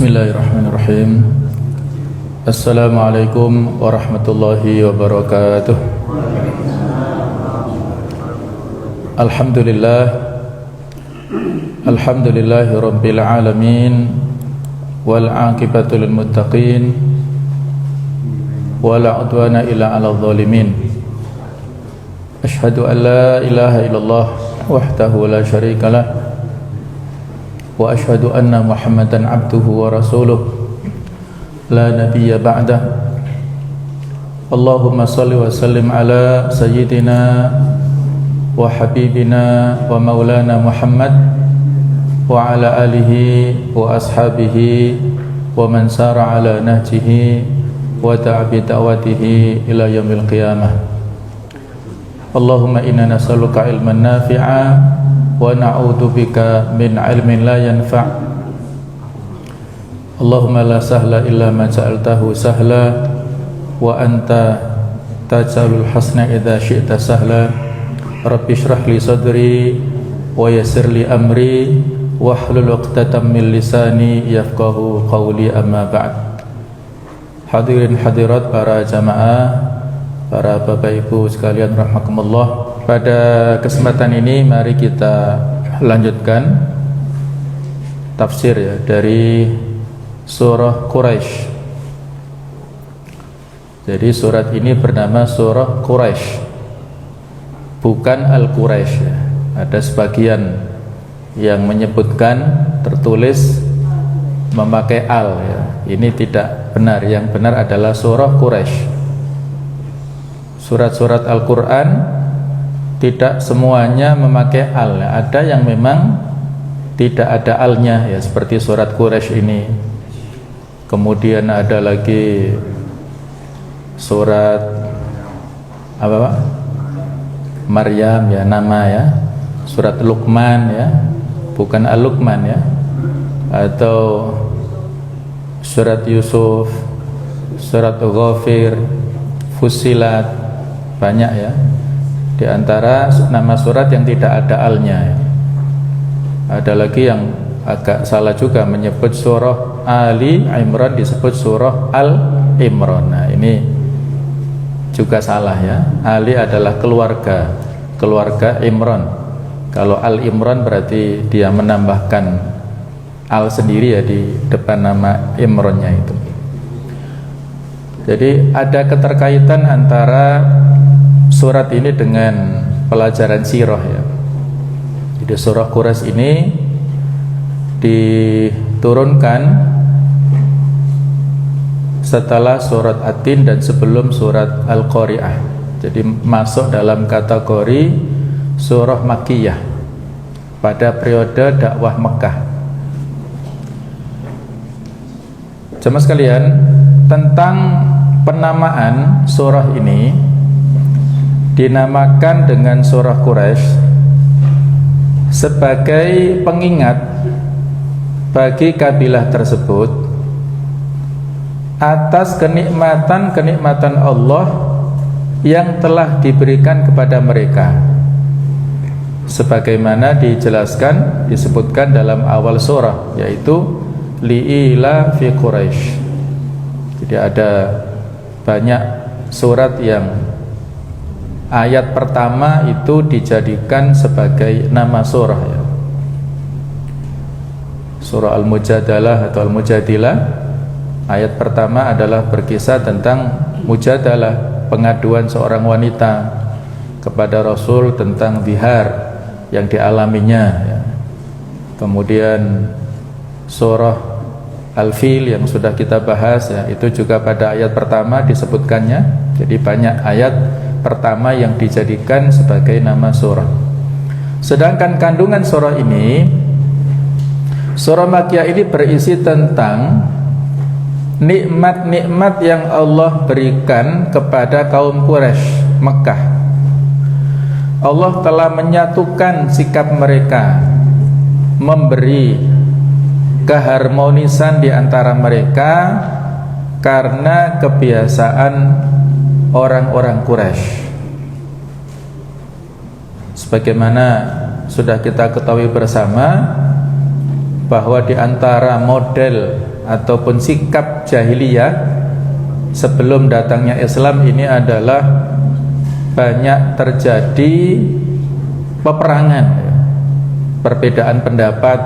Bismillahirrahmanirrahim. Assalamualaikum warahmatullahi wabarakatuh. Alhamdulillahi rabbil alamin, wal aqibatu lil muttaqin, wala udwana illa 'alal zalimin. Asyhadu an la ilaha illallah wahdahu la syarikalah, wa asyhadu anna Muhammadan abduhu wa rasuluh la nabiyya ba'dah. Allahumma salli wa sallim ala sayyidina wa habibina wa maulana Muhammad wa ala alihi wa ashabihi wa man sara ala nahjihi wa ta'a bi da'watihi ila yaumil qiyamah. Allahumma inna nas'aluka ilman nafi'a wa na'udzu bika min 'ilmin la yanfa'. Allahumma la sahla illa ma ja'altahu sahla wa anta taj'alul hasna idza syi'ta sahla. Rabbi shrah li sadri wa yassir li amri wahlul 'uqdatam min lisani yafqahu qawli, amma ba'd. Hadirin hadirat para jamaah, para bapak ibu sekalian rahimakumullah. Pada kesempatan ini mari kita lanjutkan tafsir dari surah Quraisy. Jadi surat ini bernama surah Quraisy, bukan Al-Quraisy. Ada sebagian yang menyebutkan tertulis memakai al. Ini tidak benar. Yang benar adalah surah Quraisy. Surat-surat Al-Quran tidak semuanya memakai al. Ada yang memang tidak ada alnya, seperti surat Quraisy ini. Kemudian ada lagi surat apa Pak? Maryam, nama surat Luqman, bukan Al-Luqman, atau surat Yusuf, surat Ghafir, Fussilat, banyak di antara nama surat yang tidak ada alnya. Ada lagi yang agak salah juga, menyebut surah Ali Imran disebut surah Al-Imran. Nah, ini juga salah Ali adalah keluarga Imran. Kalau Al-Imran berarti dia menambahkan al sendiri di depan nama Imrannya itu. Jadi ada keterkaitan antara surat ini dengan pelajaran sirah. Jadi surah Quraisy ini diturunkan setelah surat At-Tin dan sebelum surat Al-Qari'ah. Jadi masuk dalam kategori surah Makkiyah pada periode dakwah Mekah. Jemaah sekalian, tentang penamaan surah ini, dinamakan dengan surah Quraisy sebagai pengingat bagi kabilah tersebut atas kenikmatan Allah yang telah diberikan kepada mereka, sebagaimana disebutkan dalam awal surah, yaitu li'ila fi Quraisy. Jadi ada banyak surat yang ayat pertama itu dijadikan sebagai nama surah. Surah Al-Mujadalah atau Al-Mujadilah, ayat pertama adalah berkisah tentang mujadalah, pengaduan seorang wanita kepada Rasul tentang zihar yang dialaminya. Kemudian surah Al-Fil yang sudah kita bahas, itu juga pada ayat pertama disebutkannya. Jadi banyak ayat pertama yang dijadikan sebagai nama surah. Sedangkan kandungan surah ini, surah Makkiyah ini berisi tentang nikmat-nikmat yang Allah berikan kepada kaum Quraisy Mekah. Allah telah menyatukan sikap mereka, memberi keharmonisan di antara mereka karena kebiasaan orang-orang Quraisy. Sebagaimana sudah kita ketahui bersama bahwa di antara model ataupun sikap jahiliyah sebelum datangnya Islam ini adalah banyak terjadi peperangan, perbedaan pendapat,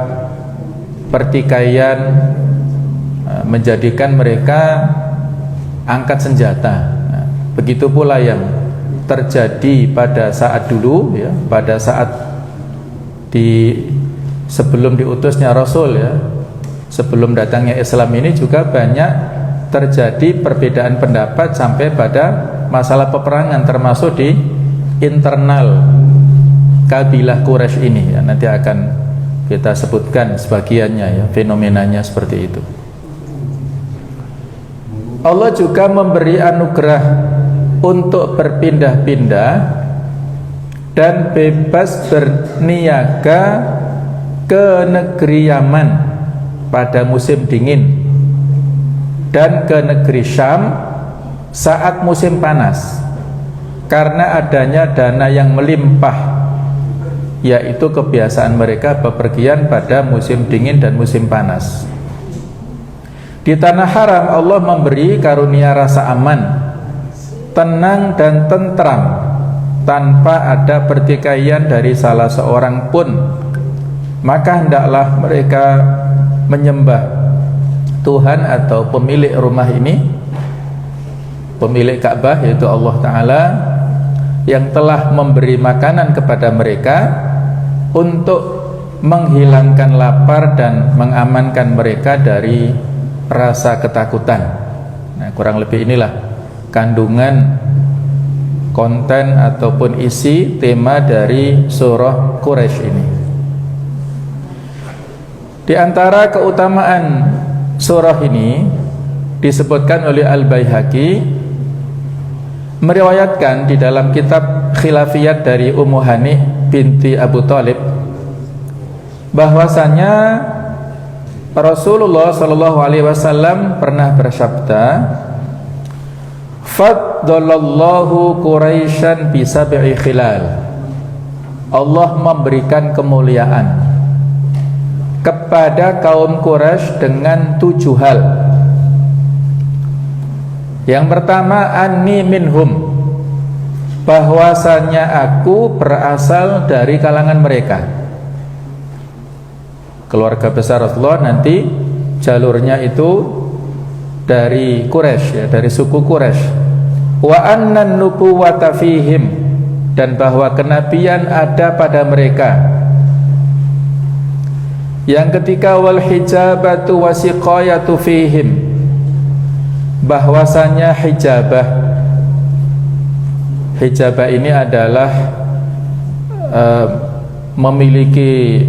pertikaian, menjadikan mereka angkat senjata. Begitu pula yang terjadi pada saat dulu, ya, pada saat sebelum diutusnya Rasul, ya, sebelum datangnya Islam ini juga banyak terjadi perbedaan pendapat sampai pada masalah peperangan, termasuk di internal kabilah Quraisy ini, ya. Nanti akan kita sebutkan sebagiannya, ya, fenomenanya seperti itu. Allah juga memberi anugerah untuk berpindah-pindah dan bebas berniaga ke negeri Yaman pada musim dingin dan ke negeri Syam saat musim panas, karena adanya dana yang melimpah, yaitu kebiasaan mereka bepergian pada musim dingin dan musim panas. Di tanah haram Allah memberi karunia rasa aman, tenang dan tentram, tanpa ada pertikaian dari salah seorang pun. Maka hendaklah mereka menyembah Tuhan atau pemilik rumah ini, pemilik Ka'bah, yaitu Allah Ta'ala, yang telah memberi makanan kepada mereka untuk menghilangkan lapar dan mengamankan mereka dari rasa ketakutan. Nah, kurang lebih inilah kandungan konten ataupun isi tema dari surah Quraisy ini. Di antara keutamaan surah ini disebutkan oleh Al-Baihaqi, meriwayatkan di dalam kitab Khilafiyat dari Ummu Hani binti Abu Thalib, bahwasanya Rasulullah sallallahu alaihi wasallam pernah bersabda, "Faddalallahu Quraisyan bi sab'i khilal." Allah memberikan kemuliaan kepada kaum Quraisy dengan 7 hal. Yang pertama, anni minhum, bahwasanya aku berasal dari kalangan mereka. Keluarga besar Rasulullah nanti jalurnya itu dari Quraisy, ya, dari suku Quraisy. Wa annan nubuwata fihim, dan bahwa kenabian ada pada mereka. Yang ketiga, wal hijabatu wasiqayatu fihim, bahwasanya hijabah ini adalah memiliki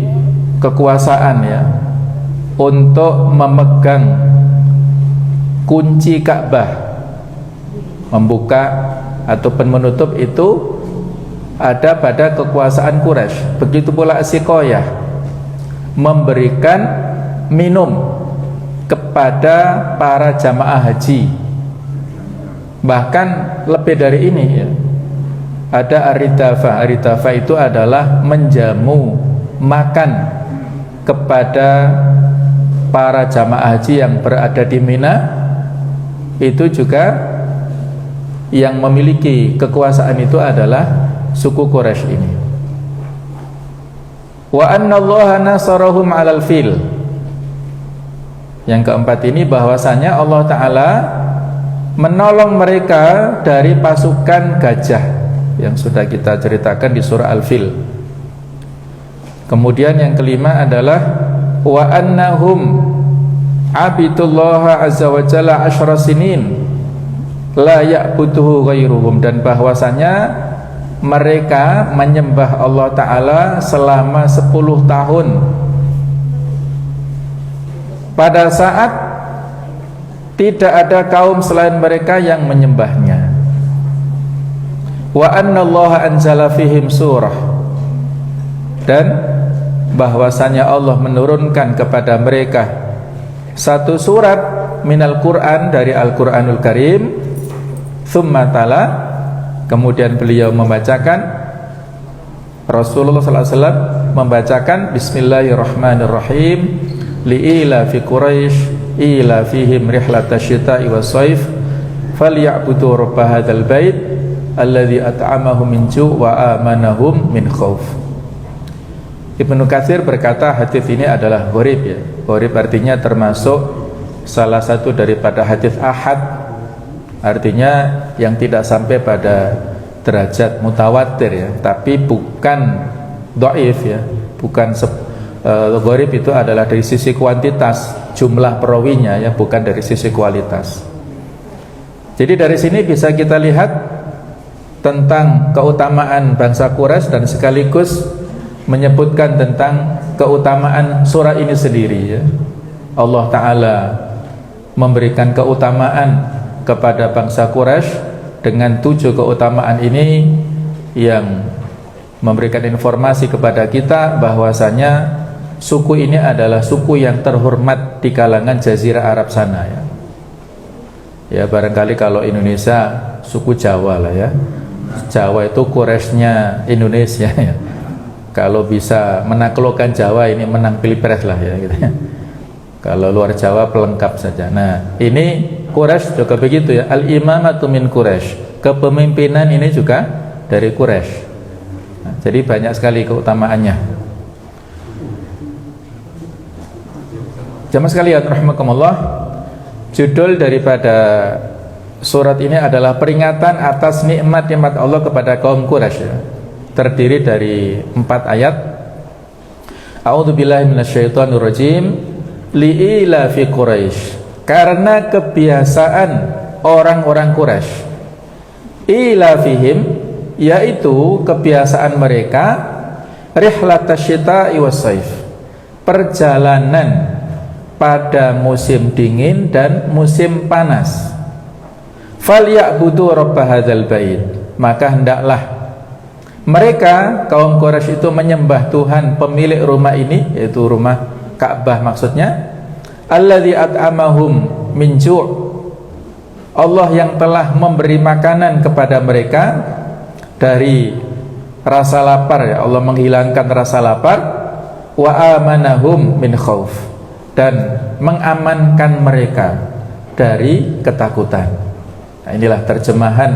kekuasaan, ya, untuk memegang kunci Ka'bah, membuka ataupun menutup itu ada pada kekuasaan Quraisy. Begitu pula siqayah, memberikan minum kepada para jamaah haji. Bahkan lebih dari ini, ya, ada aridafah. Aridafah itu adalah menjamu makan kepada para jamaah haji yang berada di Mina. Itu juga yang memiliki kekuasaan itu adalah suku Quraisy ini. Wa anna Allaha nasarahum 'alal fil. Yang keempat ini, bahwasanya Allah Ta'ala menolong mereka dari pasukan gajah yang sudah kita ceritakan di surah Al-Fil. Kemudian yang kelima adalah wa annahum abidullah azza wa jalla 10 sinin la ya'buduhu ghairuhum, dan bahwasanya mereka menyembah Allah Ta'ala selama 10 tahun pada saat tidak ada kaum selain mereka yang menyembahnya. Wa anna Allah anzala fihim surah, dan bahwasanya Allah menurunkan kepada mereka satu surat minal Quran, dari Al-Quranul Karim. Thumma tala, kemudian beliau membacakan, Rasulullah SAW membacakan Bismillahirrahmanirrahim, li'ila fi Quraisy ila fihim rihlatash syita'i was-shaif falyabudu rabb hadzal bait alladzi at'amahum min ju' wa amanahum min khauf. Ibnu Katsir berkata hadis ini adalah gharib ya. Gharib artinya termasuk salah satu daripada hadis ahad, artinya yang tidak sampai pada derajat mutawatir ya, tapi bukan dhaif ya, bukan gharib itu adalah dari sisi kuantitas jumlah perawinya ya, bukan dari sisi kualitas. Jadi dari sini bisa kita lihat tentang keutamaan bangsa Quraisy dan sekaligus menyebutkan tentang keutamaan surah ini sendiri ya. Allah Ta'ala memberikan keutamaan kepada bangsa Quraisy dengan 7 keutamaan ini yang memberikan informasi kepada kita bahwasanya suku ini adalah suku yang terhormat di kalangan Jazirah Arab sana ya. Ya barangkali kalau Indonesia suku Jawa lah ya. Jawa itu Quraisynya Indonesia ya. Kalau bisa menaklukkan Jawa ini menang pilpres lah ya gitu ya. Kalau luar Jawa pelengkap saja. Nah, ini Quraisy juga begitu ya. Al-imamatu min Quraisy. Kepemimpinan ini juga dari Quraisy. Nah, jadi banyak sekali keutamaannya. Jamaah sekalian rahimakumullah, judul daripada surat ini adalah peringatan atas nikmat-nikmat Allah kepada kaum Quraisy ya. Terdiri dari 4 ayat. A'udzubillahi minasyaitonirrajim. Li'ila fi Quraisy, karena kebiasaan orang-orang Quraisy. Ila fihim, yaitu kebiasaan mereka, rihlatash syita'i was-shaif, perjalanan pada musim dingin dan musim panas. Falyabudu rabb hadzal bait, maka hendaklah mereka kaum Quraisy itu menyembah Tuhan pemilik rumah ini, yaitu rumah Ka'bah maksudnya, alladzi at'amahum min ju', Allah yang telah memberi makanan kepada mereka dari rasa lapar ya, Allah menghilangkan rasa lapar, wa amanahum min khauf, dan mengamankan mereka dari ketakutan. Nah, inilah terjemahan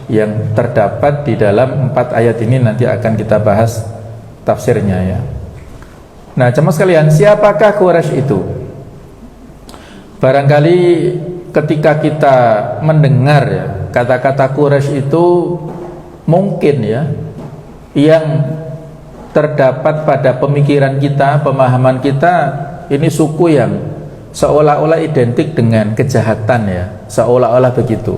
yang terdapat di dalam 4 ayat ini, nanti akan kita bahas tafsirnya ya. Nah, jemaah sekalian, siapakah Quraisy itu? Barangkali ketika kita mendengar ya kata-kata Quraisy itu, mungkin ya yang terdapat pada pemikiran kita, pemahaman kita, ini suku yang seolah-olah identik dengan kejahatan ya, seolah-olah begitu.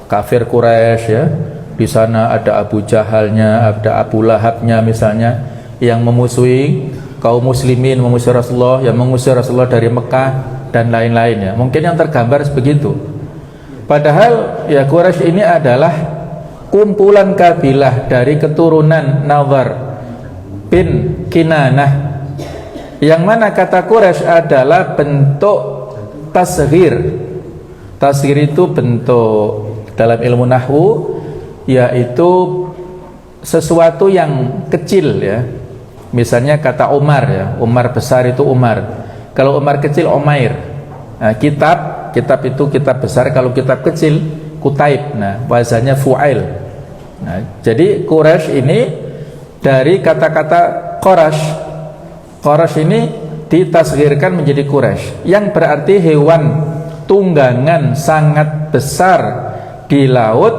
Kafir Quraisy ya, di sana ada Abu Jahalnya, ada Abu Lahabnya misalnya, yang memusuhi kaum muslimin, memusuhi Rasulullah, yang mengusir Rasulullah dari Mekah dan lain-lainnya. Mungkin yang tergambar sebegitu. Padahal ya Quraisy ini adalah kumpulan kabilah dari keturunan Nadhar bin Kinanah, yang mana kata Quraisy adalah bentuk tasghir. Tasghir itu bentuk dalam ilmu nahwu, yaitu sesuatu yang kecil ya. Misalnya kata Umar ya, Umar besar itu Umar. Kalau Umar kecil Umair. Nah, kitab itu kitab besar, kalau kitab kecil Kutaib. Nah, bahasanya Fu'ail. Nah, jadi Quraisy ini dari kata-kata Quraisy. Quraisy ini ditasghirkan menjadi Quraisy, yang berarti hewan tunggangan sangat besar di laut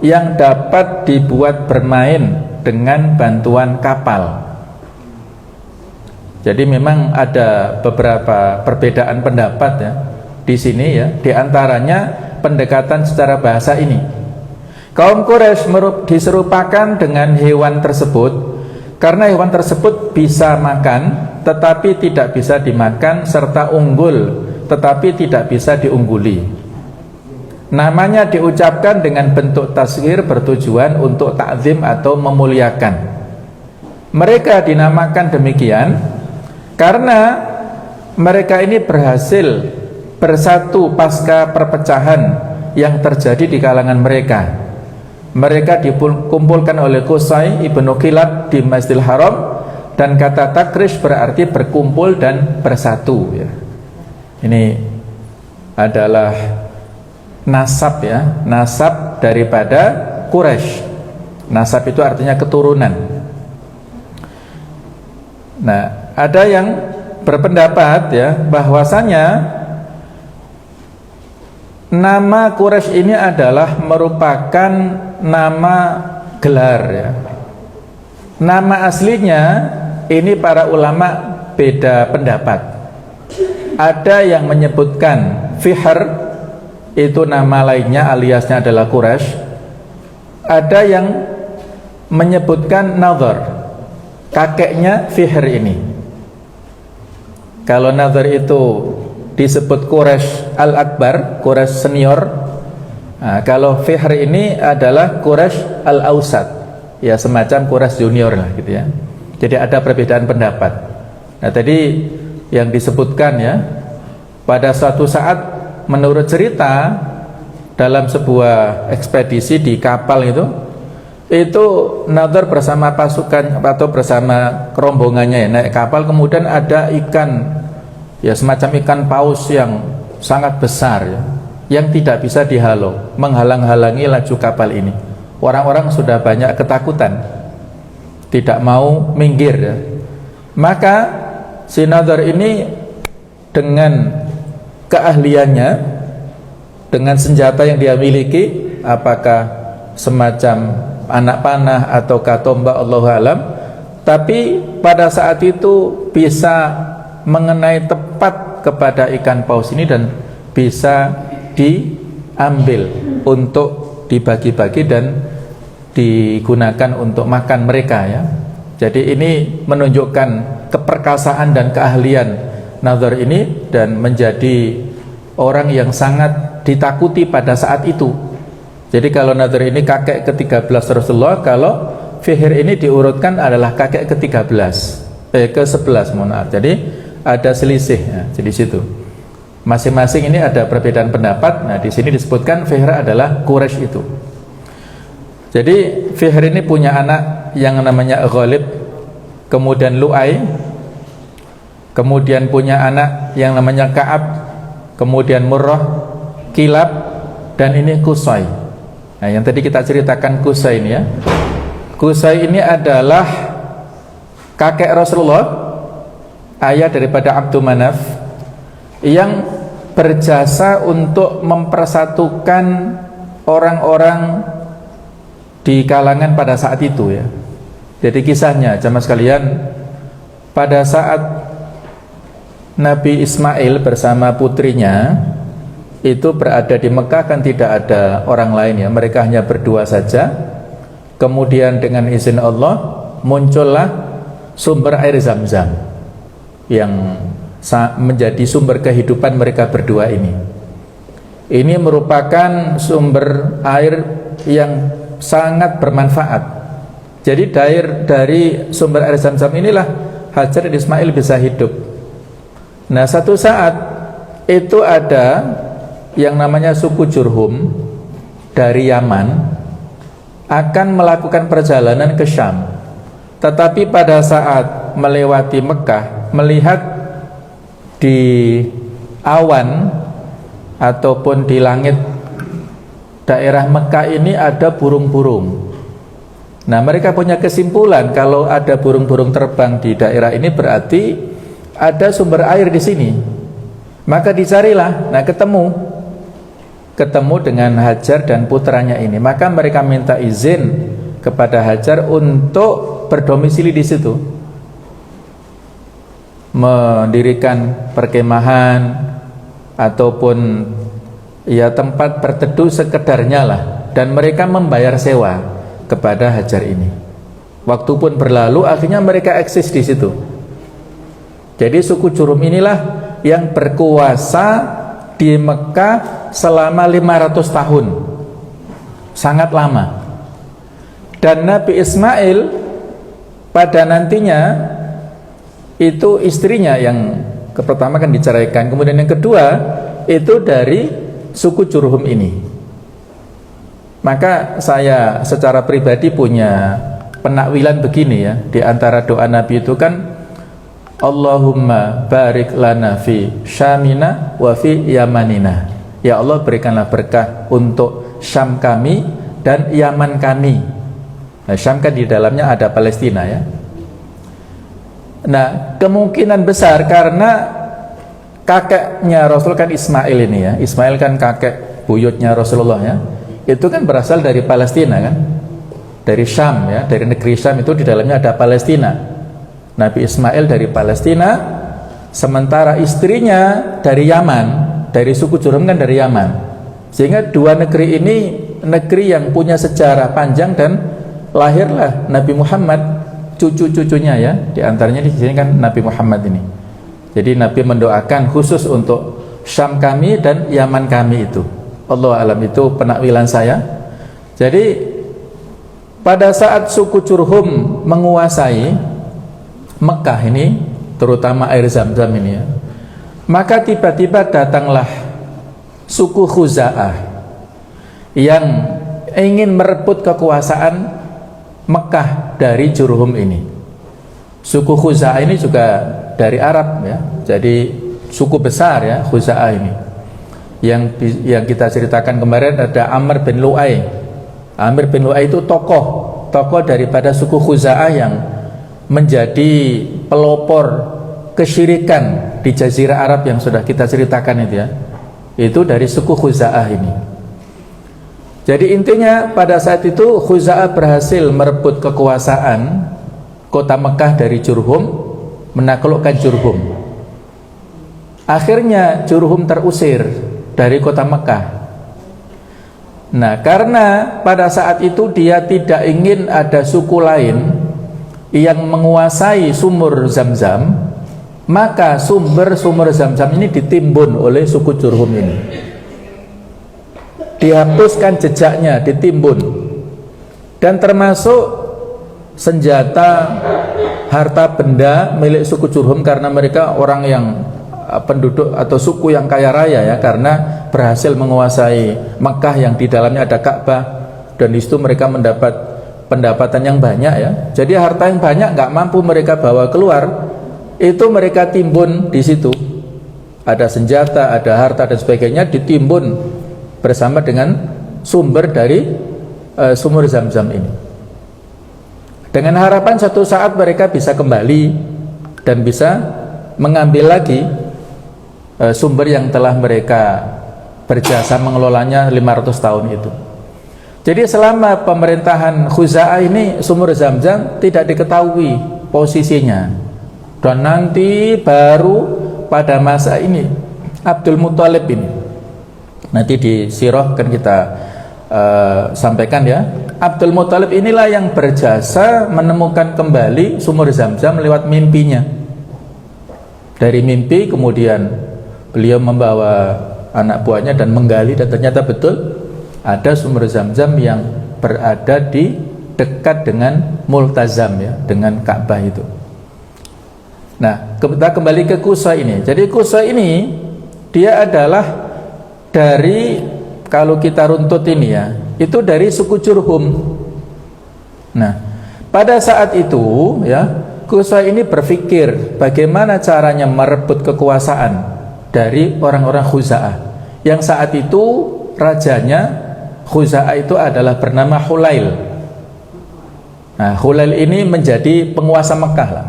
yang dapat dibuat bermain dengan bantuan kapal. Jadi memang ada beberapa perbedaan pendapat ya di sini ya, di antaranya pendekatan secara bahasa ini. Kaum Quraisy diserupakan dengan hewan tersebut karena hewan tersebut bisa makan tetapi tidak bisa dimakan, serta unggul tetapi tidak bisa diungguli. Namanya diucapkan dengan bentuk tasghir bertujuan untuk ta'zim atau memuliakan. Mereka dinamakan demikian karena mereka ini berhasil bersatu pasca perpecahan yang terjadi di kalangan mereka. Mereka dikumpulkan oleh Qusay ibnu Kilab di Masjidil Haram, dan kata takrish berarti berkumpul dan bersatu ya. Ini adalah nasab ya, nasab daripada Quraisy. Nasab itu artinya keturunan. Nah, ada yang berpendapat ya bahwasanya nama Quraisy ini adalah merupakan nama gelar ya. Nama aslinya ini para ulama beda pendapat. Ada yang menyebutkan Fihr itu nama lainnya aliasnya adalah Quraisy. Ada yang menyebutkan Nadhr, kakeknya Fihr ini. Kalau Nadhr itu disebut Quraisy Al-Akbar, Quraisy senior. Nah, kalau Fihr ini adalah Quraisy Al-Ausat, ya semacam Quraisy junior lah gitu ya. Jadi ada perbedaan pendapat. Nah, tadi yang disebutkan ya, pada suatu saat menurut cerita dalam sebuah ekspedisi di kapal itu Nadhr bersama pasukan atau bersama rombongannya ya, naik kapal, kemudian ada ikan ya semacam ikan paus yang sangat besar ya, yang tidak bisa dihalau, menghalang-halangi laju kapal ini. Orang-orang sudah banyak ketakutan, tidak mau minggir ya. Maka si Nadhr ini dengan keahliannya, dengan senjata yang dia miliki, apakah semacam anak panah atau tombak, Allahu alam, tapi pada saat itu bisa mengenai tepat kepada ikan paus ini dan bisa diambil untuk dibagi-bagi dan digunakan untuk makan mereka ya. Jadi ini menunjukkan keperkasaan dan keahlian Nadhr ini dan menjadi orang yang sangat ditakuti pada saat itu. Jadi kalau Nadhr ini kakek ke-13 Rasulullah, kalau Fihr ini diurutkan adalah kakek ke-13, ke-11 mohon maaf. Jadi ada selisih ya, jadi situ. Masing-masing ini ada perbedaan pendapat. Nah, di sini disebutkan Fihr adalah Quraisy itu. Jadi Fihr ini punya anak yang namanya Ghalib, kemudian Lu'ay, kemudian punya anak yang namanya Ka'ab, kemudian Murrah, Kilab, dan ini Qusay. Nah, yang tadi kita ceritakan Qusay ini ya. Qusay ini adalah kakek Rasulullah, ayah daripada Abdul Manaf, yang berjasa untuk mempersatukan orang-orang di kalangan pada saat itu ya. Jadi kisahnya jamaah sekalian, pada saat Nabi Ismail bersama putrinya itu berada di Mekah, kan tidak ada orang lain ya, mereka hanya berdua saja. Kemudian dengan izin Allah muncullah sumber air Zam-Zam yang menjadi sumber kehidupan mereka berdua ini. Ini merupakan sumber air yang sangat bermanfaat. Jadi dari sumber air Zam-Zam inilah Hajar dan Ismail bisa hidup. Nah, satu saat itu ada yang namanya suku Jurhum dari Yaman akan melakukan perjalanan ke Syam. Tetapi pada saat melewati Mekah, melihat di awan ataupun di langit daerah Mekah ini ada burung-burung. Nah, mereka punya kesimpulan kalau ada burung-burung terbang di daerah ini berarti ada sumber air di sini. Maka dicarilah, nah ketemu dengan Hajar dan putranya ini. Maka mereka minta izin kepada Hajar untuk berdomisili di situ, mendirikan perkemahan ataupun ya tempat berteduh sekedarnya lah, dan mereka membayar sewa kepada Hajar ini. Waktu pun berlalu, akhirnya mereka eksis di situ. Jadi suku Jurhum inilah yang berkuasa di Mekah selama 500 tahun, sangat lama. Dan Nabi Ismail pada nantinya itu istrinya yang pertama kan diceraikan, kemudian yang kedua itu dari suku Jurhum ini. Maka saya secara pribadi punya penakwilan begini ya, di antara doa Nabi itu kan Allahumma barik lana fi syamina wa fi yamanina. Ya Allah, berikanlah berkah untuk Syam kami dan Yaman kami. Nah, Syam kan di dalamnya ada Palestina ya. Nah, kemungkinan besar karena kakeknya Rasul kan Ismail ini ya. Ismail kan kakek buyutnya Rasulullah ya. Itu kan berasal dari Palestina kan. Dari Syam ya, dari negeri Syam itu di dalamnya ada Palestina. Nabi Ismail dari Palestina, sementara istrinya dari Yaman, dari suku Jurhum kan dari Yaman. Sehingga dua negeri ini negeri yang punya sejarah panjang dan lahirlah Nabi Muhammad, cucu-cucunya ya. Di antaranya di sini kan Nabi Muhammad ini. Jadi Nabi mendoakan khusus untuk Syam kami dan Yaman kami itu. Allah alam, itu penakwilan saya. Jadi pada saat suku Jurhum menguasai Mekah ini, terutama air Zam-Zam ini ya, maka tiba-tiba datanglah suku Khuza'ah yang ingin merebut kekuasaan Mekah dari Jurhum ini. Suku Khuza'ah ini juga dari Arab ya, jadi suku besar ya Khuza'ah ini. Yang kita ceritakan kemarin ada Amr bin Lu'ay. Amr bin Lu'ay itu tokoh daripada suku Khuza'ah yang menjadi pelopor kesyirikan di Jazirah Arab yang sudah kita ceritakan itu ya. Itu dari suku Khuza'ah ini. Jadi intinya pada saat itu Khuza'ah berhasil merebut kekuasaan kota Mekah dari Jurhum, menaklukkan Jurhum. Akhirnya Jurhum terusir dari kota Mekah. Nah, karena pada saat itu dia tidak ingin ada suku lain yang menguasai sumur Zam-Zam, maka sumber Zam-Zam ini ditimbun oleh suku Jurhum ini. Dihapuskan jejaknya, ditimbun. Dan termasuk senjata, harta benda milik suku Jurhum, karena mereka orang yang penduduk atau suku yang kaya raya ya, karena berhasil menguasai Mekah yang di dalamnya ada Ka'bah, dan di situ mereka mendapat pendapatan yang banyak ya. Jadi harta yang banyak nggak mampu mereka bawa keluar, itu mereka timbun di situ. Ada senjata, ada harta dan sebagainya ditimbun bersama dengan sumber dari sumur Zam-Zam ini. Dengan harapan satu saat mereka bisa kembali dan bisa mengambil lagi sumber yang telah mereka berjasa mengelolanya 500 tahun itu. Jadi selama pemerintahan Khuza'ah ini sumur Zam-Zam tidak diketahui posisinya. Dan nanti baru pada masa ini Abdul Muthalib ini, nanti di sirah kan kita sampaikan ya, Abdul Muthalib inilah yang berjasa menemukan kembali sumur Zam-Zam lewat mimpinya. Dari mimpi kemudian beliau membawa anak buahnya dan menggali, dan ternyata betul ada sumber Zam-Zam yang berada di dekat dengan Multazam ya, dengan Ka'bah itu. Nah, kita kembali ke Qusay ini. Jadi Qusay ini dia adalah dari, kalau kita runtut ini ya, itu dari suku Jurhum. Nah, pada saat itu ya, Qusay ini berpikir bagaimana caranya merebut kekuasaan dari orang-orang Khuza'ah, yang saat itu rajanya Khuza'ah itu adalah bernama Hulail. Nah, Hulail ini menjadi penguasa Mekah lah.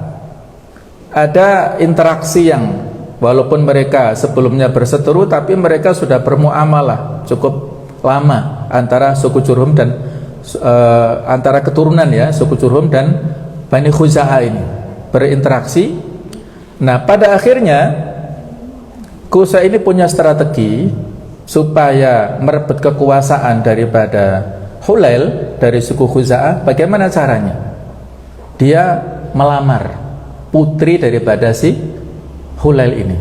Ada interaksi yang walaupun mereka sebelumnya berseteru, tapi mereka sudah bermuamalah cukup lama antara suku Jurhum dan antara keturunan ya, suku Jurhum dan Bani Khuza'ah ini berinteraksi. Nah, pada akhirnya Qusay ini punya strategi supaya merebut kekuasaan daripada Hulail dari suku Khuza'ah. Bagaimana caranya? Dia melamar putri daripada si Hulail ini.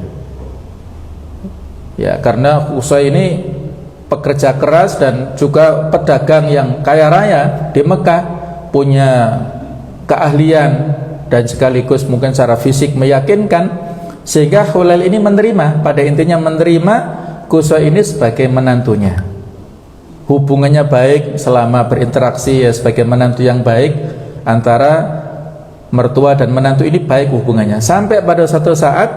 Ya, karena Qusay ini pekerja keras dan juga pedagang yang kaya raya di Mekah, punya keahlian dan sekaligus mungkin secara fisik meyakinkan, sehingga Hulail ini menerima, pada intinya menerima Qusay ini sebagai menantunya. Hubungannya baik selama berinteraksi ya, sebagai menantu yang baik antara mertua dan menantu ini baik hubungannya, sampai pada suatu saat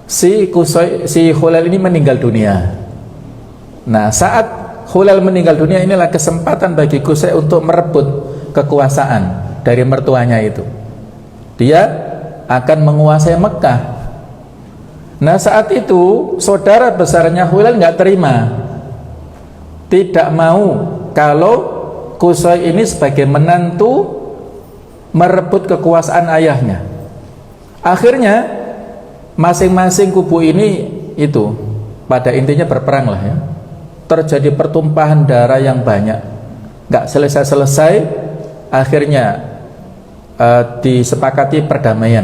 si Khulail ini meninggal dunia. Nah, saat Khulail meninggal dunia, inilah kesempatan bagi Qusay untuk merebut kekuasaan dari mertuanya itu. Dia akan menguasai Mekah. Nah, saat itu saudara besarnya Khulail nggak terima, tidak mau kalau Qusay ini sebagai menantu merebut kekuasaan ayahnya. Akhirnya masing-masing kubu ini itu pada intinya berperang lah ya. Terjadi pertumpahan darah yang banyak, nggak selesai-selesai. Akhirnya disepakati perdamaian,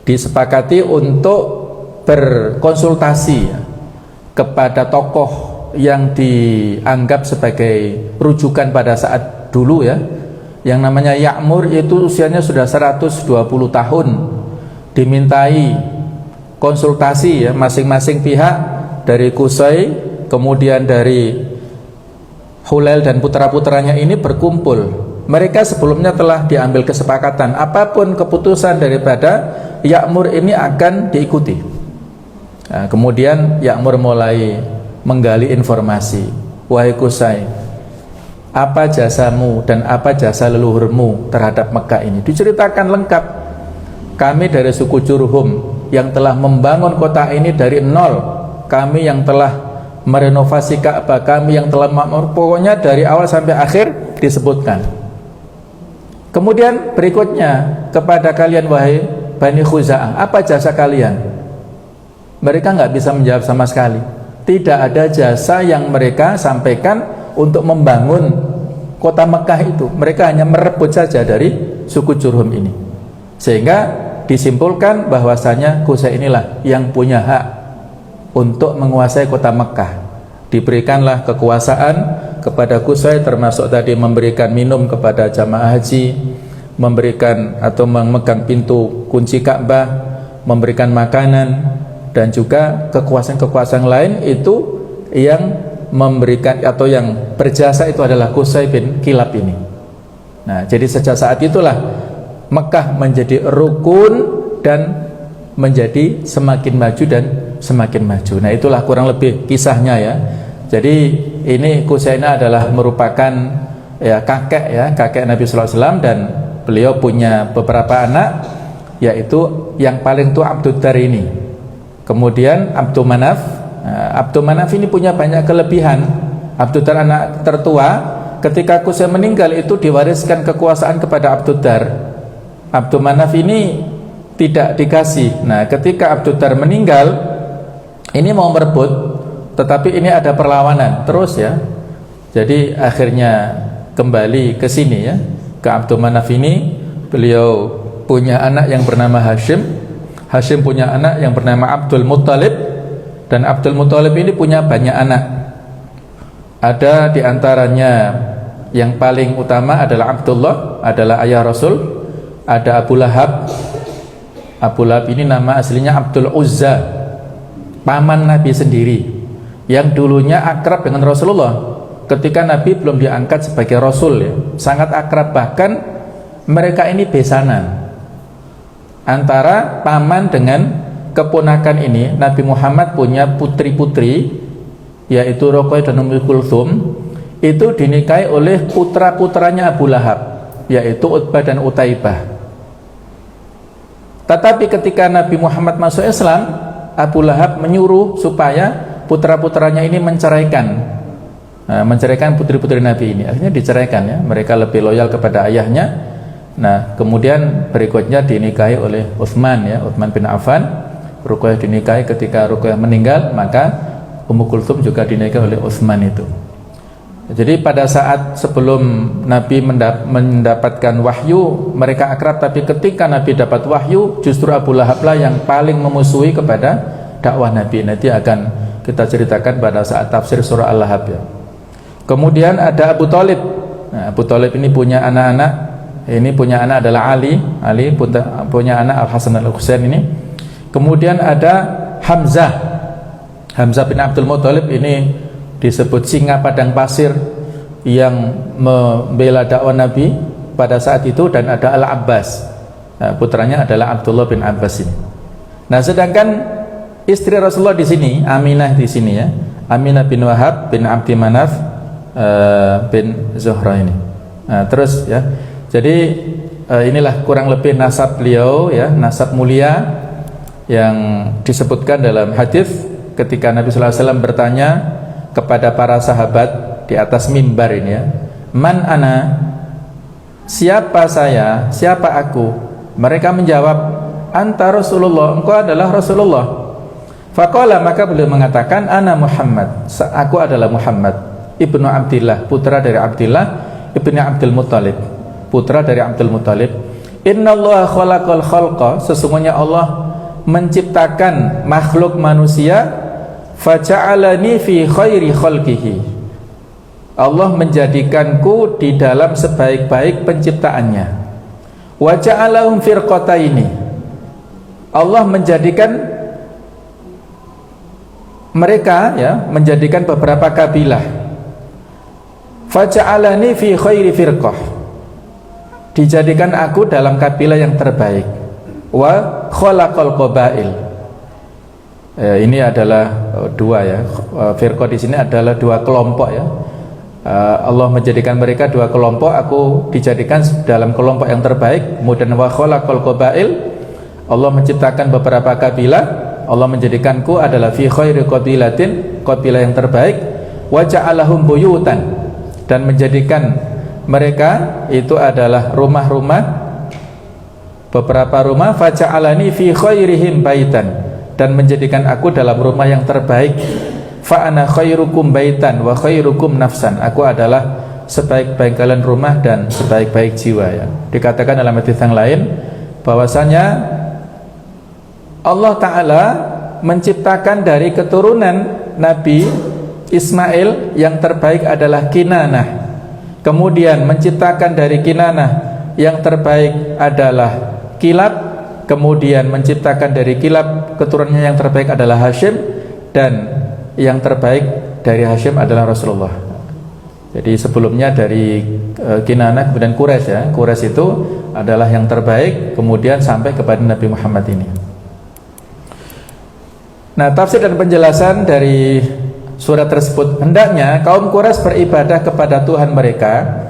disepakati untuk berkonsultasi ya, kepada tokoh yang dianggap sebagai rujukan pada saat dulu ya, yang namanya Ya'mur, itu usianya sudah 120 tahun. Dimintai konsultasi ya, masing-masing pihak dari Qusay, kemudian dari Khulail dan putra-putranya ini berkumpul. Mereka sebelumnya telah diambil kesepakatan, apapun keputusan daripada Ya'mur ini akan diikuti. Nah, kemudian Ya'mur mulai menggali informasi. Wahai Qusay, apa jasamu dan apa jasa leluhurmu terhadap Mekah ini? Diceritakan lengkap. Kami dari suku Jurhum yang telah membangun kota ini dari nol, kami yang telah merenovasi Ka'bah, kami yang telah pokoknya dari awal sampai akhir disebutkan. Kemudian berikutnya, kepada kalian wahai Bani Khuza'ah, apa jasa kalian? Mereka nggak bisa menjawab sama sekali. Tidak ada jasa yang mereka sampaikan untuk membangun kota Mekah itu. Mereka hanya merebut saja dari suku Jurhum ini, sehingga disimpulkan bahwasanya Qusay inilah yang punya hak untuk menguasai kota Mekah. Diberikanlah kekuasaan kepada Qusay, termasuk tadi memberikan minum kepada jamaah haji, memberikan atau memegang pintu kunci Ka'bah, memberikan makanan, dan juga kekuasaan-kekuasaan lain itu yang memberikan atau yang berjasa itu adalah Qusay bin Kilab ini. Nah, jadi sejak saat itulah Mekah menjadi rukun dan menjadi semakin maju dan semakin maju. Nah, itulah kurang lebih kisahnya ya. Jadi ini Qusay adalah merupakan ya kakek Nabi sallallahu alaihi wasallam, dan beliau punya beberapa anak, yaitu yang paling tua Abdud Dar ini. Kemudian Abdul Manaf. Abdul Manaf ini punya banyak kelebihan. Abdul Dar anak tertua. Ketika Qusay meninggal itu diwariskan kekuasaan kepada Abdul Dar. Abdul Manaf ini tidak dikasih. Nah, ketika Abdul Dar meninggal, ini mau merebut, tetapi ini ada perlawanan terus ya. Jadi akhirnya kembali ke sini ya, ke Abdul Manaf ini. Beliau punya anak yang bernama Hashim. Hashim punya anak yang bernama Abdul Muttalib, dan Abdul Muttalib ini punya banyak anak. Ada diantaranya yang paling utama adalah Abdullah, adalah ayah Rasul. Ada Abu Lahab. Abu Lahab ini nama aslinya Abdul Uzza, paman Nabi sendiri, yang dulunya akrab dengan Rasulullah ketika Nabi belum diangkat sebagai Rasul ya. Sangat akrab, bahkan mereka ini besanan. Antara paman dengan keponakan ini, Nabi Muhammad punya putri-putri, yaitu Ruqayyah dan Ummu Kulthum, itu dinikahi oleh putra-putranya Abu Lahab, yaitu Utbah dan Utaibah. Tetapi ketika Nabi Muhammad masuk Islam, Abu Lahab menyuruh supaya putra-putranya ini menceraikan putri-putri Nabi ini. Akhirnya diceraikan ya, mereka lebih loyal kepada ayahnya. Nah, kemudian berikutnya dinikahi oleh Utsman ya, Utsman bin Affan. Ruqayyah dinikahi, ketika Ruqayyah meninggal, maka Ummu Kulthum juga dinikahi oleh Utsman itu. Jadi pada saat sebelum Nabi mendapatkan wahyu, mereka akrab, tapi ketika Nabi dapat wahyu, justru Abu Lahab lah yang paling memusuhi kepada dakwah Nabi. Nanti akan kita ceritakan pada saat tafsir surah Al-Lahab ya. Kemudian ada Abu Thalib. Nah, Abu Thalib ini punya anak-anak. Ini punya anak adalah Ali punya anak Al-Hasan Al-Husain ini. Kemudian ada Hamzah bin Abdul Muthalib, ini disebut singa padang pasir yang membela dakwah Nabi. pada saat itu, dan ada Al-Abbas, putranya adalah Abdullah bin Abbas ini. Nah, sedangkan istri Rasulullah di sini, Aminah di sini ya, Aminah bin Wahab bin Abdi Manaf bin Zuhra ini. Nah, terus ya, jadi inilah kurang lebih nasab beliau ya, nasab mulia yang disebutkan dalam hadis ketika Nabi sallallahu alaihi wasallam bertanya kepada para sahabat di atas mimbar ini ya, man ana, siapa saya, siapa aku? Mereka menjawab, anta Rasulullah, engkau adalah Rasulullah. Faqala, maka beliau mengatakan, ana Muhammad, aku adalah Muhammad ibnu Abdillah, putra dari Abdillah ibnu Abdul Muttalib, putra dari Abdul Muttalib. Innallaha khalaqal khalqa, sesungguhnya Allah menciptakan makhluk manusia, faja'alani fi khairi khalqihi, Allah menjadikanku di dalam sebaik-baik penciptaannya. Wa ja'alahum firqataini, Allah menjadikan mereka ya, menjadikan beberapa kabilah. Faja'alani fi khairi firqah, dijadikan aku dalam kabilah yang terbaik. Wa khalaqal qabail, ini adalah dua ya, firqah di sini adalah dua kelompok ya. Allah menjadikan mereka dua kelompok, aku dijadikan dalam kelompok yang terbaik. Kemudian wa khalaqal qabail, Allah menciptakan beberapa kabilah, Allah menjadikanku adalah fi khairi qabilatin, kabilah yang terbaik. Wa ja'alahum buyutan, dan menjadikan mereka itu adalah rumah-rumah, beberapa rumah. Faja'alani fi khairihim baitan, dan menjadikan aku dalam rumah yang terbaik. Fa ana khairukum baitan wa khairukum nafsan, aku adalah sebaik-baik kalian rumah dan sebaik-baik jiwa ya. Dikatakan dalam hadis yang lain bahwasanya Allah Ta'ala menciptakan dari keturunan Nabi Ismail yang terbaik adalah Kinanah, kemudian menciptakan dari Kinanah yang terbaik adalah Kilab, kemudian menciptakan dari Kilab keturunannya yang terbaik adalah Hashim, dan yang terbaik dari Hashim adalah Rasulullah. Jadi sebelumnya dari Kinanah kemudian Quraisy ya, Quraisy itu adalah yang terbaik, kemudian sampai kepada Nabi Muhammad ini. Nah, tafsir dan penjelasan dari surat tersebut, hendaknya kaum Quraisy beribadah kepada Tuhan mereka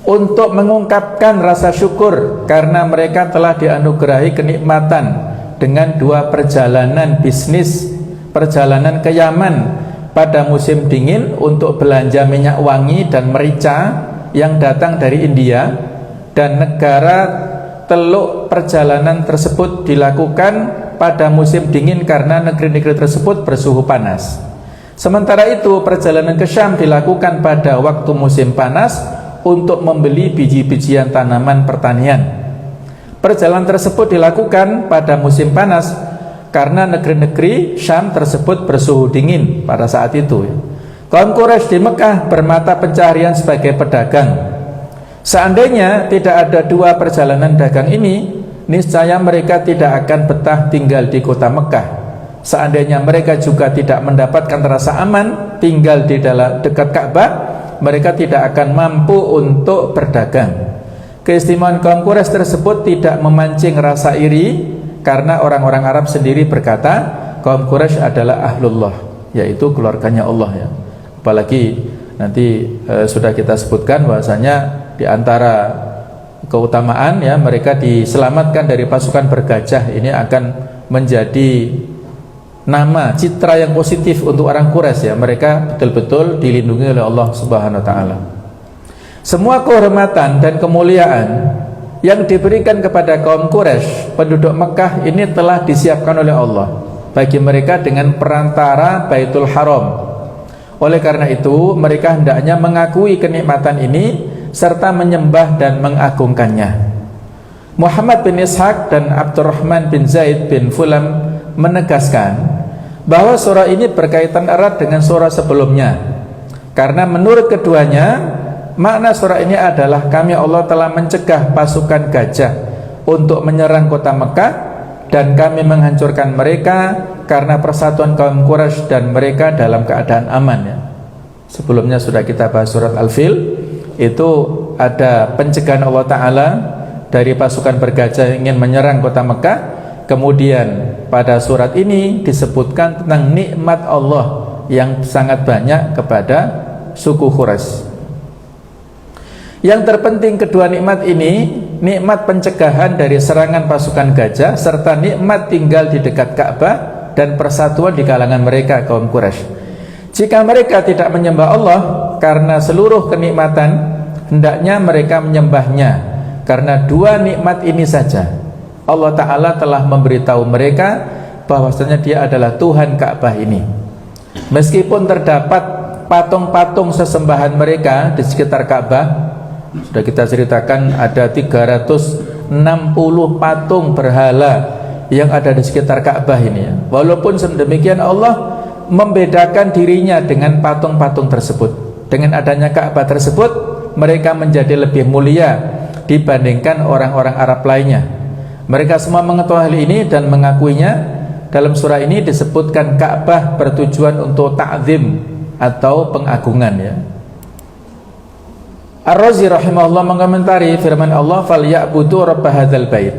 untuk mengungkapkan rasa syukur karena mereka telah dianugerahi kenikmatan dengan dua perjalanan bisnis, perjalanan ke Yaman pada musim dingin untuk belanja minyak wangi dan merica yang datang dari India, dan negara teluk perjalanan tersebut dilakukan pada musim dingin karena negeri-negeri tersebut bersuhu panas. Sementara itu perjalanan ke Syam dilakukan pada waktu musim panas untuk membeli biji-bijian tanaman pertanian. Perjalanan tersebut dilakukan pada musim panas karena negeri-negeri Syam tersebut bersuhu dingin pada saat itu. Kaum Quraisy di Mekah bermata pencaharian sebagai pedagang. Seandainya tidak ada dua perjalanan dagang ini, niscaya mereka tidak akan betah tinggal di kota Mekah. Seandainya mereka juga tidak mendapatkan rasa aman tinggal di dekat Ka'bah, mereka tidak akan mampu untuk berdagang. Keistimewaan kaum Quraisy tersebut tidak memancing rasa iri, karena orang-orang Arab sendiri berkata kaum Quraisy adalah ahlullah, yaitu keluarganya Allah ya. Apalagi nanti sudah kita sebutkan bahwasanya di antara keutamaan ya, mereka diselamatkan dari pasukan bergajah. Ini akan menjadi nama, citra yang positif untuk orang Quraisy ya. Mereka betul-betul dilindungi oleh Allah Subhanahu wa taala. Semua kehormatan dan kemuliaan yang diberikan kepada kaum Quraisy, penduduk Mekah ini telah disiapkan oleh Allah bagi mereka dengan perantara Baitul Haram. Oleh karena itu, mereka hendaknya mengakui kenikmatan ini serta menyembah dan mengagungkannya. Muhammad bin Ishaq dan Abdurrahman bin Zaid bin Fulam menegaskan bahwa surah ini berkaitan erat dengan surah sebelumnya, karena menurut keduanya makna surah ini adalah kami Allah telah mencegah pasukan gajah untuk menyerang kota Mekah, dan kami menghancurkan mereka karena persatuan kaum Quraisy dan mereka dalam keadaan aman ya. Sebelumnya sudah kita bahas surat Al-Fil, itu ada pencegahan Allah Ta'ala dari pasukan bergajah yang ingin menyerang kota Mekah. Kemudian pada surat ini disebutkan tentang nikmat Allah yang sangat banyak kepada suku Quraisy. Yang terpenting kedua nikmat ini, nikmat pencegahan dari serangan pasukan gajah serta nikmat tinggal di dekat Ka'bah dan persatuan di kalangan mereka kaum Quraisy. Jika mereka tidak menyembah Allah karena seluruh kenikmatan, hendaknya mereka menyembahnya karena dua nikmat ini saja. Allah Ta'ala telah memberitahu mereka bahwasanya Dia adalah Tuhan Ka'bah ini. Meskipun terdapat patung-patung sesembahan mereka di sekitar Ka'bah, sudah kita ceritakan ada 360 patung berhala yang ada di sekitar Ka'bah ini ya. Walaupun sedemikian Allah membedakan dirinya dengan patung-patung tersebut. Dengan adanya Ka'bah tersebut, mereka menjadi lebih mulia dibandingkan orang-orang Arab lainnya. Mereka semua mengetahui hal ini dan mengakuinya. Dalam surah ini disebutkan Ka'bah bertujuan untuk ta'zim atau pengagungan ya. Ar-Razi rahimahullah mengomentari firman Allah, "Falyabudu rabb hadzal bait."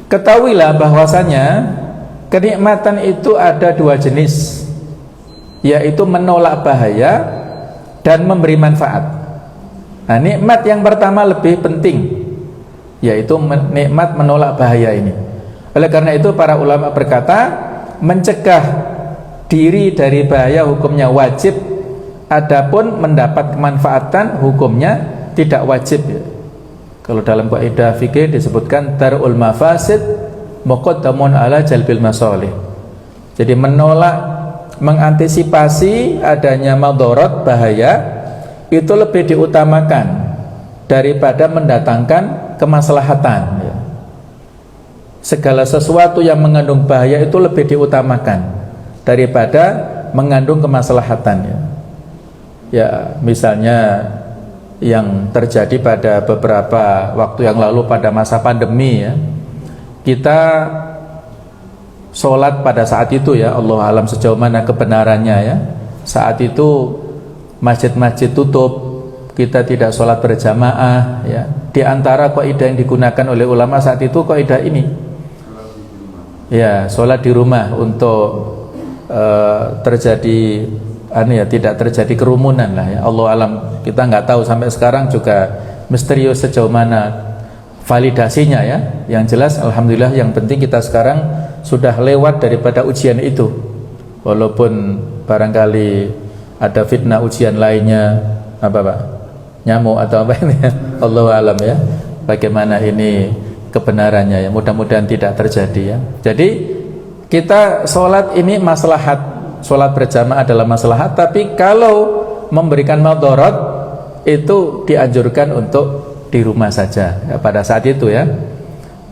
Ketahuilah bahwasanya kenikmatan itu ada dua jenis, yaitu menolak bahaya dan memberi manfaat. Nah, nikmat yang pertama lebih penting, yaitu nikmat menolak bahaya ini. Oleh karena itu para ulama berkata, mencegah diri dari bahaya hukumnya wajib, adapun mendapat kemanfaatan hukumnya tidak wajib ya. Kalau dalam kaidah fikih disebutkan darul mafasid muqaddamun ala jalbil masalih. Jadi menolak, mengantisipasi adanya madharat bahaya itu lebih diutamakan daripada mendatangkan kemaslahatan ya. Segala sesuatu yang mengandung bahaya itu lebih diutamakan daripada mengandung kemaslahatan ya. Ya, misalnya yang terjadi pada beberapa waktu yang lalu pada masa pandemi ya. Kita sholat pada saat itu ya, Allah alam sejauh mana kebenarannya ya. Saat itu masjid-masjid tutup, kita tidak sholat berjamaah ya. Di antara kaidah yang digunakan oleh ulama saat itu kaidah ini ya, sholat di rumah untuk terjadi tidak terjadi kerumunan lah ya. Allah alam, kita nggak tahu sampai sekarang juga misterius sejauh mana validasinya ya. Yang jelas alhamdulillah yang penting kita sekarang sudah lewat daripada ujian itu. Walaupun barangkali ada fitnah ujian lainnya, apa Pak? Nyamuk atau apa ini ya? Allahu alam ya. Bagaimana ini kebenarannya ya. Mudah-mudahan tidak terjadi ya. Jadi kita sholat ini maslahat, sholat berjamaah adalah maslahat. Tapi kalau memberikan madharat itu dianjurkan untuk di rumah saja ya, pada saat itu ya.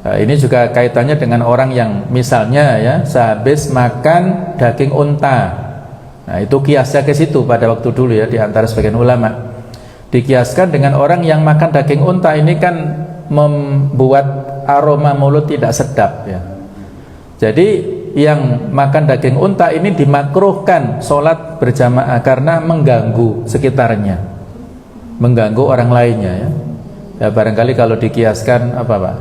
Nah, ini juga kaitannya dengan orang yang misalnya ya sehabis makan daging unta. Nah, itu kiasnya ke situ pada waktu dulu ya, di antara sebagian ulama dikiaskan dengan orang yang makan daging unta. Ini kan membuat aroma mulut tidak sedap ya. Jadi yang makan daging unta ini dimakruhkan sholat berjamaah karena mengganggu sekitarnya, mengganggu orang lainnya ya. Ya barangkali kalau dikiaskan apa Pak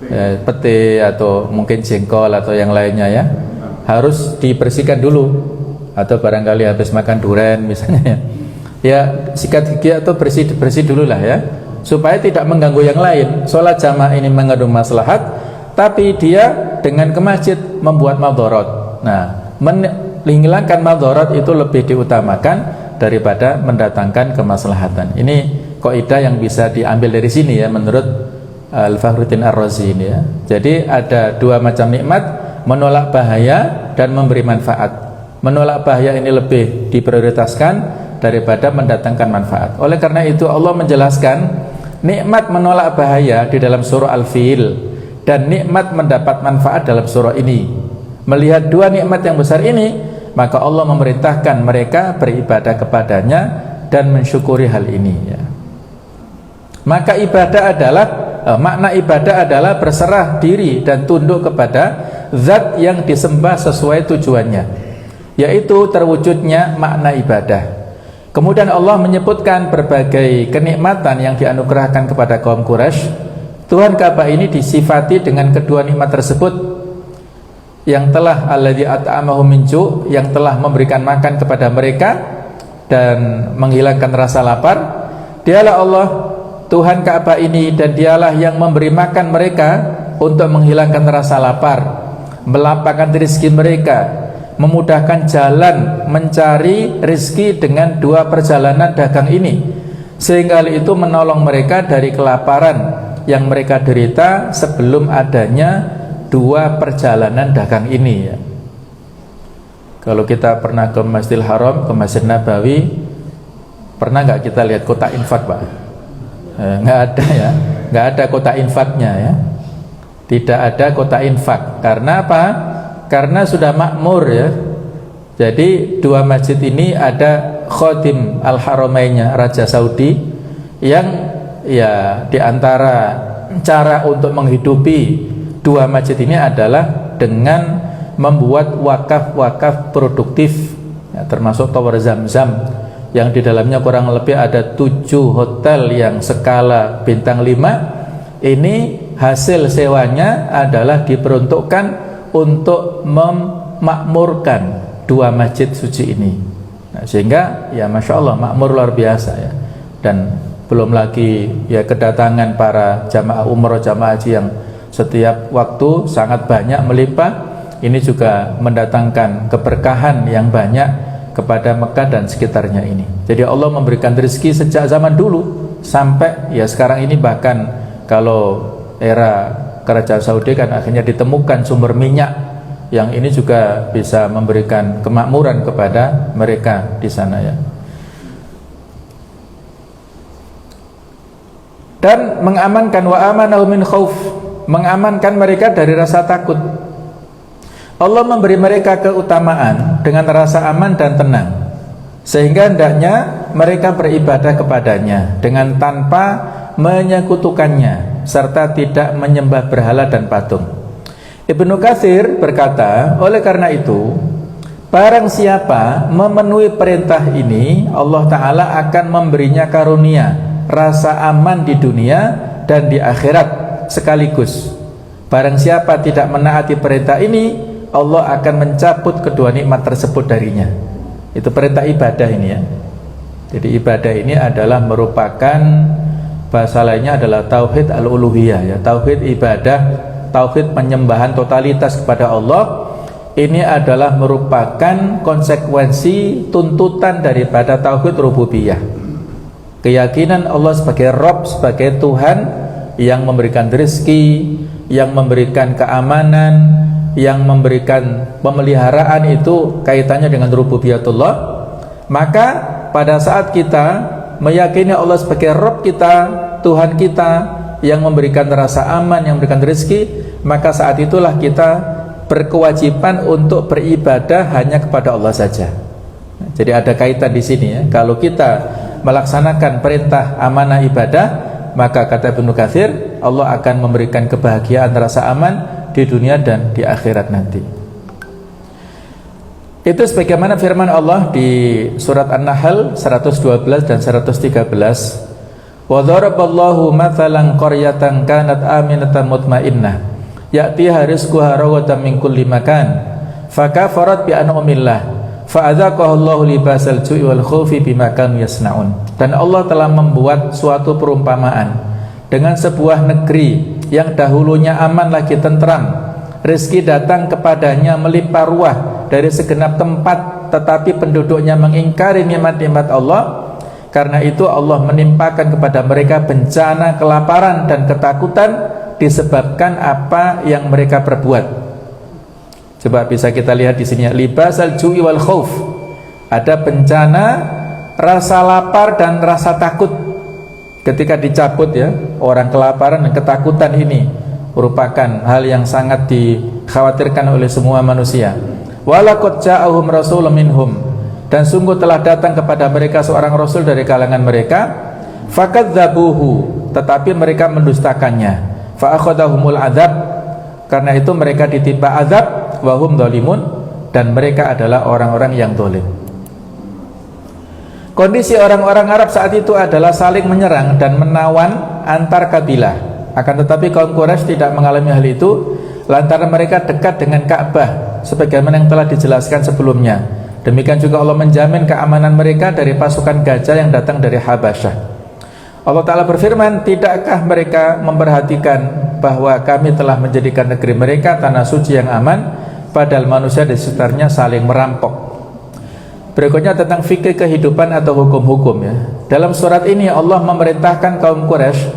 ya, pete atau mungkin jengkol atau yang lainnya ya, harus dibersihkan dulu. Atau barangkali habis makan durian misalnya ya, sikat gigi atau bersih dulu lah ya, supaya tidak mengganggu yang lain. Sholat jamaah ini mengandung maslahat, tapi dia dengan ke masjid membuat madharat. Nah, menghilangkan madharat itu lebih diutamakan daripada mendatangkan kemaslahatan. Ini kaidah yang bisa diambil dari sini ya, menurut Al-Fakhruddin Ar-Razi ini ya. Jadi ada dua macam nikmat, menolak bahaya dan memberi manfaat. Menolak bahaya ini lebih diprioritaskan daripada mendatangkan manfaat. Oleh karena itu Allah menjelaskan nikmat menolak bahaya di dalam surah Al-Fil dan nikmat mendapat manfaat dalam surah ini. Melihat dua nikmat yang besar ini, maka Allah memerintahkan mereka beribadah kepadanya dan mensyukuri hal ini ya. Maka ibadah adalah makna ibadah adalah berserah diri dan tunduk kepada zat yang disembah sesuai tujuannya, yaitu terwujudnya makna ibadah. Kemudian Allah menyebutkan berbagai kenikmatan yang dianugerahkan kepada kaum Quraisy. Tuhan Ka'bah ini disifati dengan kedua nikmat tersebut, yang telah alladzi at'amahum min ju', yang telah memberikan makan kepada mereka dan menghilangkan rasa lapar. Dialah Allah Tuhan Ka'bah ini, dan dialah yang memberi makan mereka untuk menghilangkan rasa lapar, melapangkan rezeki mereka, memudahkan jalan mencari rezeki dengan dua perjalanan dagang ini, sehingga hal itu menolong mereka dari kelaparan yang mereka derita sebelum adanya dua perjalanan dagang ini ya. Kalau kita pernah ke Masjidil Haram, ke Masjid Nabawi, pernah nggak kita lihat kotak infak, Pak? Nggak ada ya, nggak ada kotak infaknya ya. Tidak ada kotak infak. Karena apa? Karena sudah makmur ya. Jadi dua masjid ini ada Khadim Al-Haramainnya, Raja Saudi, yang ya diantara cara untuk menghidupi dua masjid ini adalah dengan membuat wakaf-wakaf produktif ya, termasuk Tower Zam-Zam yang di dalamnya kurang lebih ada 7 hotel yang skala bintang 5. Ini hasil sewanya adalah diperuntukkan untuk memakmurkan dua masjid suci ini. Nah, sehingga ya Masya Allah makmur luar biasa ya. Dan belum lagi ya kedatangan para jamaah umroh, jamaah haji yang setiap waktu sangat banyak melimpah. Ini juga mendatangkan keberkahan yang banyak kepada Mekah dan sekitarnya ini. Jadi Allah memberikan rezeki sejak zaman dulu sampai ya sekarang ini. Bahkan kalau era kerajaan Saudi kan akhirnya ditemukan sumber minyak yang ini juga bisa memberikan kemakmuran kepada mereka di sana ya. Dan mengamankan wa amanahu min khauf, mengamankan mereka dari rasa takut. Allah memberi mereka keutamaan dengan rasa aman dan tenang, sehingga hendaknya mereka beribadah kepadanya dengan tanpa menyekutukannya serta tidak menyembah berhala dan patung. Ibnu Katsir berkata, oleh karena itu barang siapa memenuhi perintah ini, Allah Ta'ala akan memberinya karunia rasa aman di dunia dan di akhirat sekaligus. Barang siapa tidak menaati perintah ini, Allah akan mencabut kedua nikmat tersebut darinya. Itu perintah ibadah ini ya. Jadi ibadah ini adalah merupakan, bahasa lainnya adalah tauhid al-uluhiyah ya. Tauhid ibadah, tauhid penyembahan totalitas kepada Allah. Ini adalah merupakan konsekuensi tuntutan daripada tauhid rububiyah. Keyakinan Allah sebagai Rabb, sebagai Tuhan yang memberikan rezeki, yang memberikan keamanan, yang memberikan pemeliharaan, itu kaitannya dengan rububiyatullah. Maka pada saat kita meyakini Allah sebagai Rabb kita, Tuhan kita yang memberikan rasa aman, yang memberikan rezeki, maka saat itulah kita berkewajiban untuk beribadah hanya kepada Allah saja. Jadi ada kaitan di sini ya. Kalau kita melaksanakan perintah amanah ibadah, maka kata Ibnu Katsir, Allah akan memberikan kebahagiaan, rasa aman di dunia dan di akhirat nanti. Itu sebagaimana firman Allah di surat An-Nahl 112 dan 113. Wa daraballahu mathalan qaryatan kanat aminatan mutmainnah ya'tiha rizquha ragadan min kulli makan fakafarat bi an'amillah fa'adzaqaha Allahu libasal ju'i wal khaufi bima kanu yasnaun. Dan Allah telah membuat suatu perumpamaan dengan sebuah negeri yang dahulunya aman lagi tentram, rezeki datang kepadanya melimpah ruah dari segenap tempat, tetapi penduduknya mengingkari nikmat-nikmat Allah. Karena itu Allah menimpakan kepada mereka bencana kelaparan dan ketakutan disebabkan apa yang mereka perbuat. Coba bisa kita lihat di sini, libasal ju'i wal khauf. Ada bencana, rasa lapar dan rasa takut. Ketika dicabut ya, orang kelaparan dan ketakutan ini merupakan hal yang sangat dikhawatirkan oleh semua manusia. Walaqad ja'ahum rasulun minhum, dan sungguh telah datang kepada mereka seorang rasul dari kalangan mereka. Fakadzabuhu, tetapi mereka mendustakannya. Fa'akhadhahumul adzab, karena itu mereka ditimpa azab. Wahum dzalimun, dan mereka adalah orang-orang yang zalim. Kondisi orang-orang Arab saat itu adalah saling menyerang dan menawan antar kabilah. Akan tetapi kaum Quraisy tidak mengalami hal itu lantaran mereka dekat dengan Ka'bah sebagaimana yang telah dijelaskan sebelumnya. Demikian juga Allah menjamin keamanan mereka dari pasukan gajah yang datang dari Habasyah. Allah Ta'ala berfirman, tidakkah mereka memperhatikan bahwa kami telah menjadikan negeri mereka tanah suci yang aman, padahal manusia di sekitarnya saling merampok. Berikutnya tentang fikih kehidupan atau hukum-hukum ya. Dalam surat ini Allah memerintahkan kaum Quraisy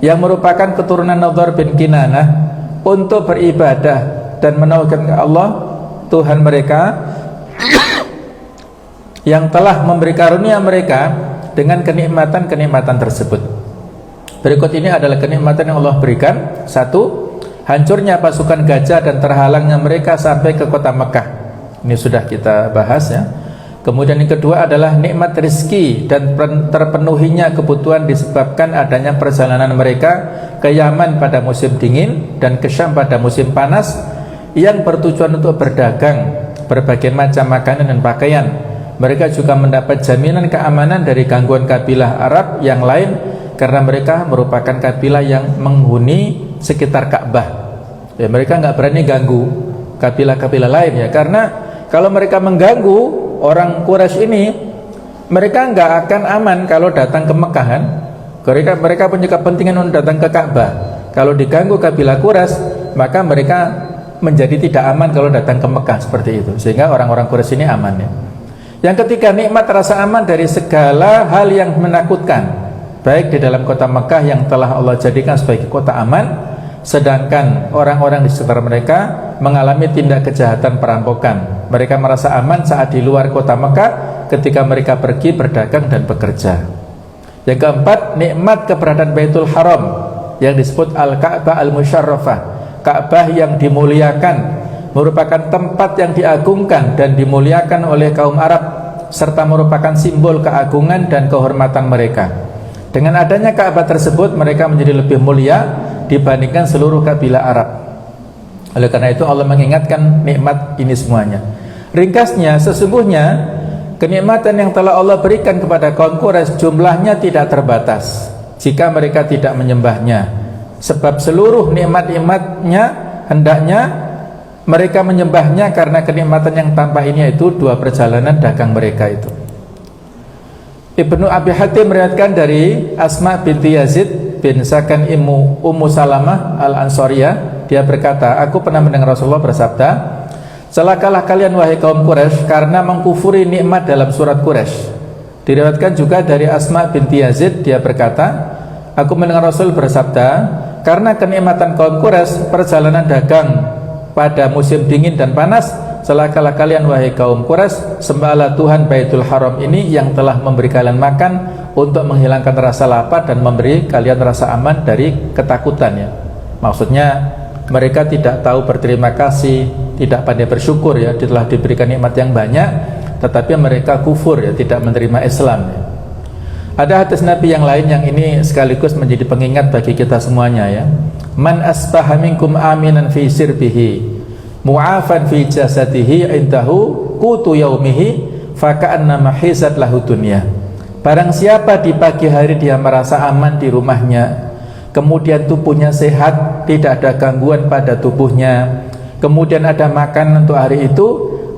yang merupakan keturunan Nadhr bin Kinanah untuk beribadah dan menauhidkan Allah Tuhan mereka yang telah memberi karunia mereka dengan kenikmatan-kenikmatan tersebut. Berikut ini adalah kenikmatan yang Allah berikan. 1. Hancurnya pasukan gajah dan terhalangnya mereka sampai ke kota Mekah. Ini sudah kita bahas ya. Kemudian yang kedua adalah nikmat rezeki dan terpenuhinya kebutuhan disebabkan adanya perjalanan mereka ke Yaman pada musim dingin dan ke Syam pada musim panas yang bertujuan untuk berdagang berbagai macam makanan dan pakaian. Mereka juga mendapat jaminan keamanan dari gangguan kabilah Arab yang lain karena mereka merupakan kabilah yang menghuni sekitar Ka'bah. Ya, mereka nggak berani ganggu kabilah-kabilah lain ya, karena kalau mereka mengganggu orang Quraisy ini, mereka nggak akan aman kalau datang ke Mekah kan. Mereka punya kepentingan untuk datang ke Ka'bah. Kalau diganggu kabilah Quraisy, maka mereka menjadi tidak aman kalau datang ke Mekah seperti itu. Sehingga orang-orang Quraisy ini aman ya. Yang ketiga, nikmat rasa aman dari segala hal yang menakutkan, baik di dalam kota Mekah yang telah Allah jadikan sebagai kota aman, sedangkan orang-orang di sekitar mereka mengalami tindak kejahatan perampokan. Mereka merasa aman saat di luar kota Mekah ketika mereka pergi berdagang dan bekerja. Yang keempat, nikmat keberadaan Baitul Haram yang disebut Al-Ka'bah Al-Musyarrafah, Ka'bah yang dimuliakan, merupakan tempat yang diagungkan dan dimuliakan oleh kaum Arab serta merupakan simbol keagungan dan kehormatan mereka. Dengan adanya Ka'bah tersebut, mereka menjadi lebih mulia dibandingkan seluruh kabilah Arab. Oleh karena itu Allah mengingatkan nikmat ini semuanya. Ringkasnya, sesungguhnya kenikmatan yang telah Allah berikan kepada kaum Quraisy jumlahnya tidak terbatas jika mereka tidak menyembahnya. Sebab seluruh nikmat-nikmatnya hendaknya mereka menyembahnya karena kenikmatan yang tanpa ini, yaitu 2 perjalanan dagang mereka itu. Ibnu Abi Hatim meriwayatkan dari Asma binti Yazid bin Sakan Ummu Salamah Al-Ansariyah. Dia berkata, aku pernah mendengar Rasulullah bersabda, celakalah kalian wahai kaum Quraisy karena mengkufuri nikmat dalam surat Quraisy. Diriwayatkan juga dari Asma binti Yazid, dia berkata, aku mendengar Rasul bersabda, karena kenikmatan kaum Quraisy perjalanan dagang pada musim dingin dan panas, celakalah kalian wahai kaum Quraisy, sembahlah Tuhan Baitul Haram ini yang telah memberi kalian makan untuk menghilangkan rasa lapar dan memberi kalian rasa aman dari ketakutan ya. Maksudnya mereka tidak tahu berterima kasih, tidak pandai bersyukur ya, telah diberikan nikmat yang banyak, tetapi mereka kufur ya, tidak menerima Islam ya. Ada hadis Nabi yang lain yang ini sekaligus menjadi pengingat bagi kita semuanya ya. Man asbaha minkum aminan fi sirbihi mu'afan fi jasadihi indahu qutu yaumihi faka'annama hizat lahu dunya. Barang siapa di pagi hari dia merasa aman di rumahnya, kemudian tubuhnya sehat, tidak ada gangguan pada tubuhnya, kemudian ada makan untuk hari itu,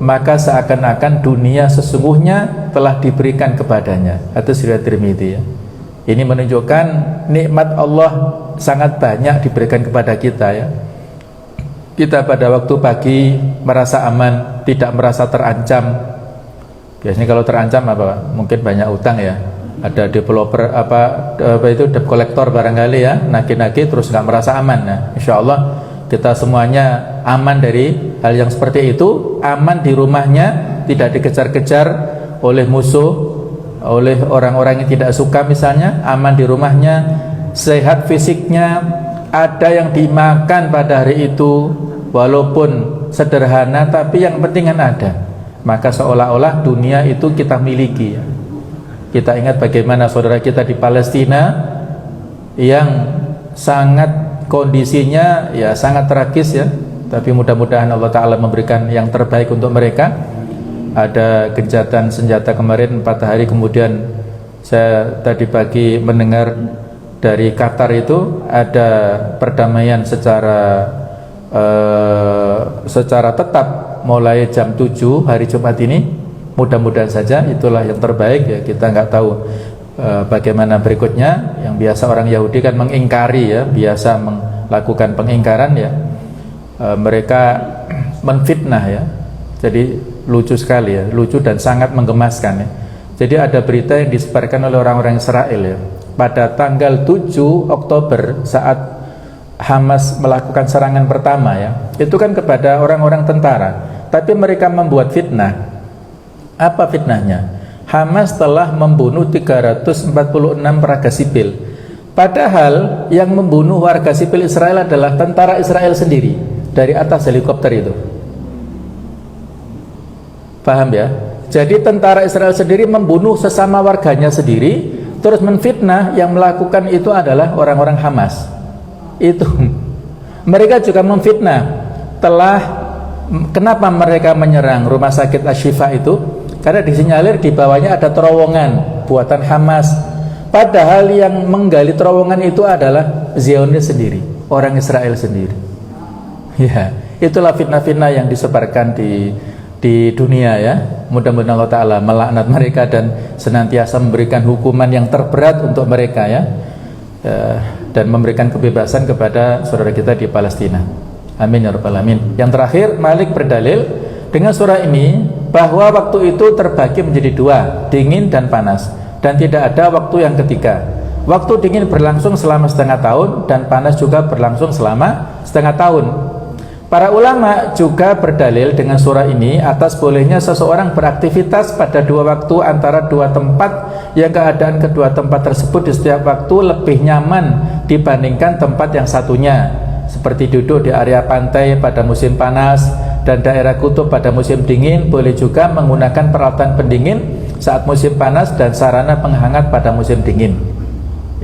maka seakan-akan dunia sesungguhnya telah diberikan kepadanya. Hadis riwayat Tirmidzi ya. Ini menunjukkan nikmat Allah sangat banyak diberikan kepada kita ya. Kita pada waktu pagi merasa aman, tidak merasa terancam. Biasanya kalau terancam apa? Mungkin banyak utang ya. Ada developer apa itu debt collector barangkali ya, nagih-nagih terus nggak merasa aman. Nah, insya Allah kita semuanya aman dari hal yang seperti itu, aman di rumahnya, tidak dikejar-kejar oleh musuh, oleh orang-orang yang tidak suka misalnya, aman di rumahnya, sehat fisiknya, ada yang dimakan pada hari itu, walaupun sederhana tapi yang penting kan ada. Maka seolah-olah dunia itu kita miliki ya. Kita ingat bagaimana saudara kita di Palestina yang sangat kondisinya ya sangat tragis ya, tapi mudah-mudahan Allah Ta'ala memberikan yang terbaik untuk mereka. ada gencatan senjata kemarin 4 hari kemudian. Saya tadi pagi mendengar dari Qatar itu ada perdamaian secara tetap mulai jam 7 hari Jumat ini. Mudah-mudahan saja itulah yang terbaik ya. Kita nggak tahu bagaimana berikutnya. Yang biasa orang Yahudi kan mengingkari ya, biasa melakukan pengingkaran ya. Mereka menfitnah ya. Jadi lucu sekali ya, lucu dan sangat menggemaskan ya. Jadi ada berita yang disebarkan oleh orang-orang Israel ya. Pada tanggal 7 Oktober saat Hamas melakukan serangan pertama ya, itu kan kepada orang-orang tentara. Tapi mereka membuat fitnah. Apa fitnahnya? Hamas telah membunuh 346 warga sipil. Padahal yang membunuh warga sipil Israel adalah tentara Israel sendiri dari atas helikopter itu. Paham ya? Jadi tentara Israel sendiri membunuh sesama warganya sendiri, terus menfitnah yang melakukan itu adalah orang-orang Hamas. Itu mereka juga memfitnah. Kenapa mereka menyerang rumah sakit Asy-Syifa itu? Karena disinyalir di bawahnya ada terowongan buatan Hamas. Padahal yang menggali terowongan itu adalah Zionis sendiri, orang Israel sendiri. Ya, itulah fitnah-fitnah yang disebarkan di dunia ya. Mudah-mudahan Allah Ta'ala melaknat mereka dan senantiasa memberikan hukuman yang terberat untuk mereka ya, dan memberikan kebebasan kepada saudara kita di Palestina. Amin ya rabbal alamin. Yang terakhir, Malik berdalil dengan surah ini bahwa waktu itu terbagi menjadi 2, dingin dan panas, dan tidak ada waktu yang ketiga. Waktu dingin berlangsung selama setengah tahun dan panas juga berlangsung selama setengah tahun. Para ulama juga berdalil dengan surah ini atas bolehnya seseorang beraktivitas pada 2 waktu antara 2 tempat yang keadaan kedua tempat tersebut di setiap waktu lebih nyaman dibandingkan tempat yang satunya, seperti duduk di area pantai pada musim panas dan daerah kutub pada musim dingin. Boleh juga menggunakan peralatan pendingin saat musim panas dan sarana penghangat pada musim dingin.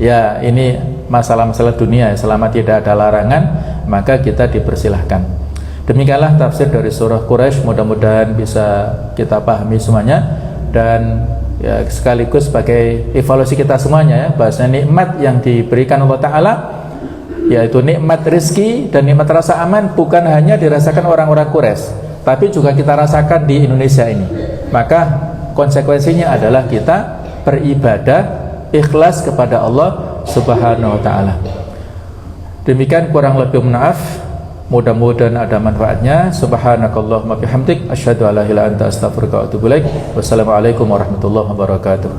Ya, ini masalah-masalah dunia. Selama tidak ada larangan, maka kita dipersilahkan. Demikianlah tafsir dari surah Quraisy. Mudah-mudahan bisa kita pahami semuanya, dan ya, sekaligus sebagai evaluasi kita semuanya ya, bahasanya nikmat yang diberikan Allah Ta'ala, yaitu nikmat rezeki dan nikmat rasa aman, bukan hanya dirasakan orang-orang Quraisy, tapi juga kita rasakan di Indonesia ini. Maka konsekuensinya adalah kita beribadah ikhlas kepada Allah Subhanahu wa Ta'ala. Demikian kurang lebih maaf, mudah-mudahan ada manfaatnya. Subhanakallahumma bihamdik, asyhadu an la ilaha illa anta astaghfiruka wa atubu ilaik. Wassalamualaikum warahmatullahi wabarakatuh.